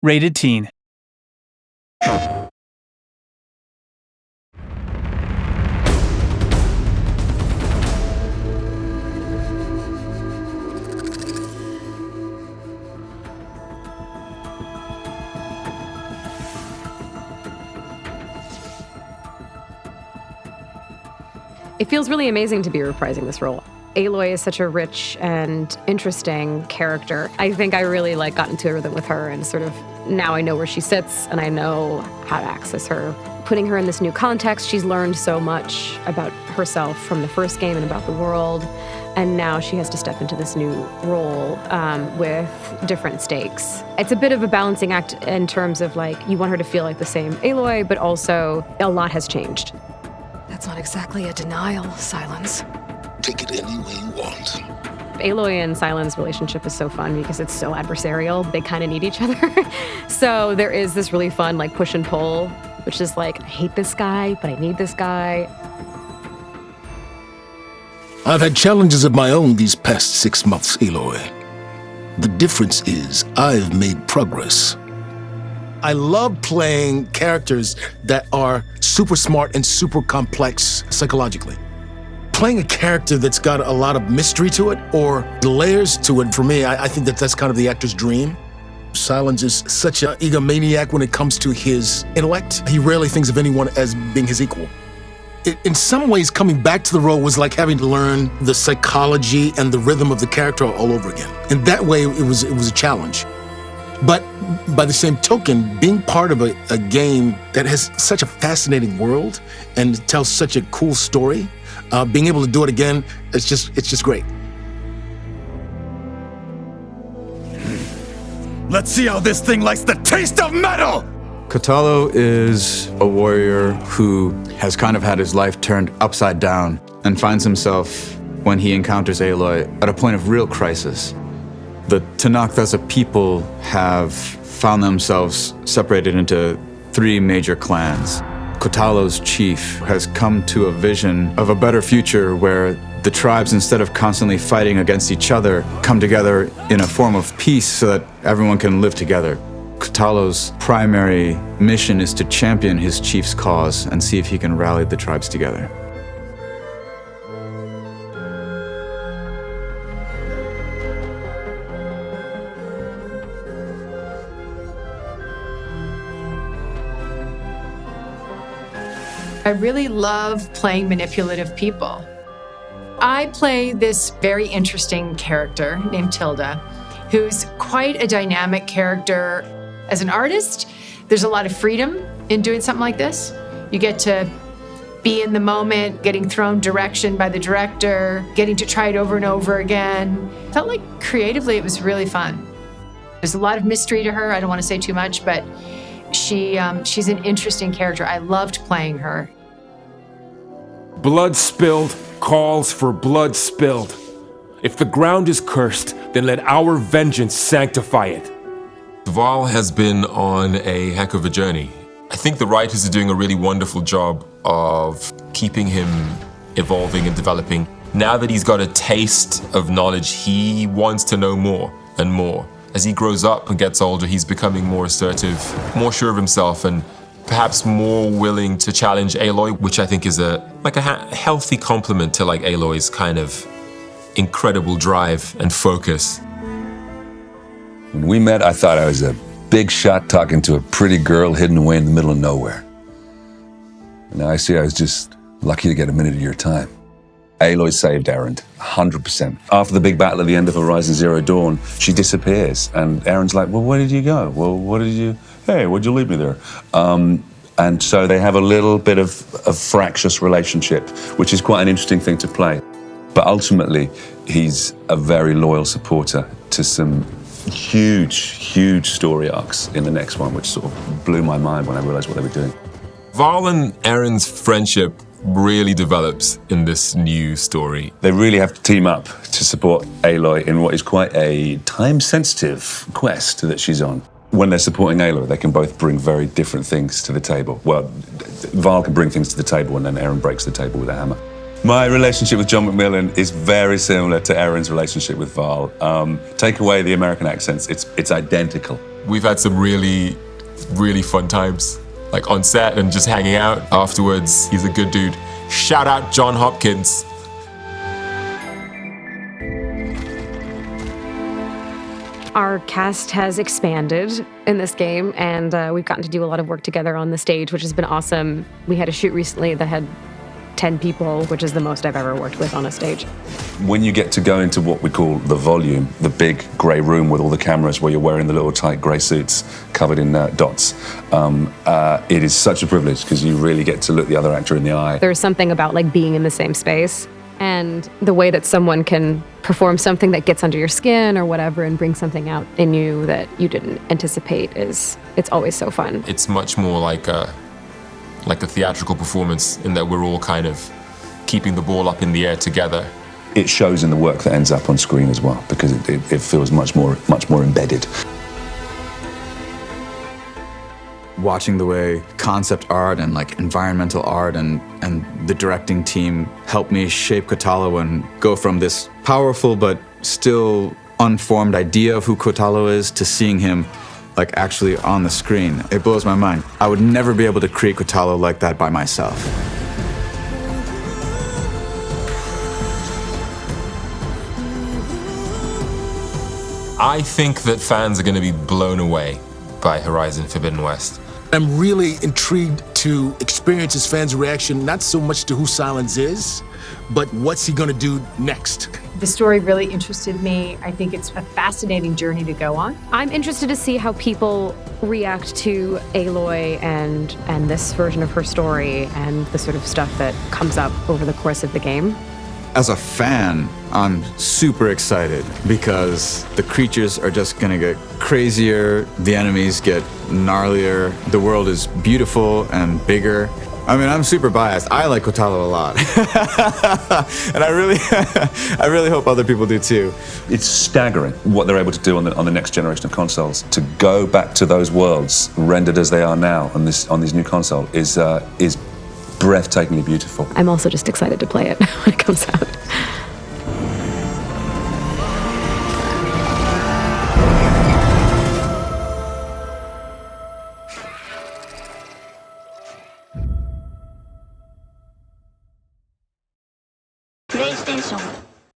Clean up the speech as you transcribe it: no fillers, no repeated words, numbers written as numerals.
Rated Teen. It feels really amazing to be reprising this role. Aloy is such a rich and interesting character. I think I really got into a rhythm with her, and sort of now I know where she sits and I know how to access her. Putting her in this new context, she's learned so much about herself from the first game and about the world, and now she has to step into this new role with different stakes. It's a bit of a balancing act in terms of you want her to feel like the same Aloy, but also a lot has changed. That's not exactly a denial, Silence. Take it any way you want. Aloy and Silence' relationship is so fun because it's so adversarial. They kind of need each other. So there is this really fun push and pull, which is I hate this guy, but I need this guy. I've had challenges of my own these past 6 months, Aloy. The difference is I've made progress. I love playing characters that are super smart and super complex psychologically. Playing a character that's got a lot of mystery to it or layers to it, for me, I think that's kind of the actor's dream. Silence is such an egomaniac when it comes to his intellect. He rarely thinks of anyone as being his equal. In some ways, coming back to the role was like having to learn the psychology and the rhythm of the character all over again. In that way, it was a challenge. But by the same token, being part of a game that has such a fascinating world and tells such a cool story, being able to do it again, it's just great. Let's see how this thing likes the taste of metal! Kotalo is a warrior who has kind of had his life turned upside down and finds himself, when he encounters Aloy, at a point of real crisis. The Tenakth as a people have found themselves separated into 3 major clans. Kotalo's chief has come to a vision of a better future where the tribes, instead of constantly fighting against each other, come together in a form of peace so that everyone can live together. Kotalo's primary mission is to champion his chief's cause and see if he can rally the tribes together. I really love playing manipulative people. I play this very interesting character named Tilda, who's quite a dynamic character. As an artist, there's a lot of freedom in doing something like this. You get to be in the moment, getting thrown direction by the director, getting to try it over and over again. Felt like creatively it was really fun. There's a lot of mystery to her. I don't want to say too much, but she's an interesting character. I loved playing her. Blood spilled calls for blood spilled. If the ground is cursed, then let our vengeance sanctify it. Val has been on a heck of a journey. I think the writers are doing a really wonderful job of keeping him evolving and developing. Now that he's got a taste of knowledge, he wants to know more and more. As he grows up and gets older, he's becoming more assertive, more sure of himself, and perhaps more willing to challenge Aloy, which I think is a healthy complement to Aloy's kind of incredible drive and focus. When we met, I thought I was a big shot talking to a pretty girl hidden away in the middle of nowhere. Now I see I was just lucky to get a minute of your time. Aloy saved Erend, 100%. After the big battle at the end of Horizon Zero Dawn, she disappears, and Erend's like, well, where did you go? Well, why'd you leave me there? And so they have a little bit of a fractious relationship, which is quite an interesting thing to play. But ultimately, he's a very loyal supporter to some huge story arcs in the next one, which sort of blew my mind when I realized what they were doing. Val and Erend's friendship really develops in this new story. They really have to team up to support Aloy in what is quite a time-sensitive quest that she's on. When they're supporting Aloy, they can both bring very different things to the table. Well, Val can bring things to the table, and then Erend breaks the table with a hammer. My relationship with John McMillan is very similar to Erin's relationship with Val. Take away the American accents, it's identical. We've had some really, really fun times, like on set and just hanging out afterwards. He's a good dude. Shout out John Hopkins. Our cast has expanded in this game, and we've gotten to do a lot of work together on the stage, which has been awesome. We had a shoot recently that had 10 people, which is the most I've ever worked with on a stage. When you get to go into what we call the volume, the big grey room with all the cameras where you're wearing the little tight grey suits covered in dots, it is such a privilege because you really get to look the other actor in the eye. There's something about like being in the same space and the way that someone can perform something that gets under your skin or whatever and bring something out in you that you didn't anticipate it's always so fun. It's much more like a theatrical performance in that we're all kind of keeping the ball up in the air together. It shows in the work that ends up on screen as well because it feels much more embedded. Watching the way concept art and like environmental art and the directing team helped me shape Kotalo and go from this powerful but still unformed idea of who Kotalo is to seeing him like actually on the screen. It blows my mind. I would never be able to create Kotalo like that by myself. I think that fans are going to be blown away by Horizon Forbidden West. I'm really intrigued to experience his fans' reaction, not so much to who Silence is, but what's he gonna do next? The story really interested me. I think it's a fascinating journey to go on. I'm interested to see how people react to Aloy and this version of her story and the sort of stuff that comes up over the course of the game. As a fan, I'm super excited because the creatures are just gonna get crazier, the enemies get gnarlier, the world is beautiful and bigger. I mean, I'm super biased. I like Kotalo a lot. And I really hope other people do too. It's staggering what they're able to do on the next generation of consoles. To go back to those worlds rendered as they are now on this new console is breathtakingly beautiful. I'm also just excited to play it when it comes out.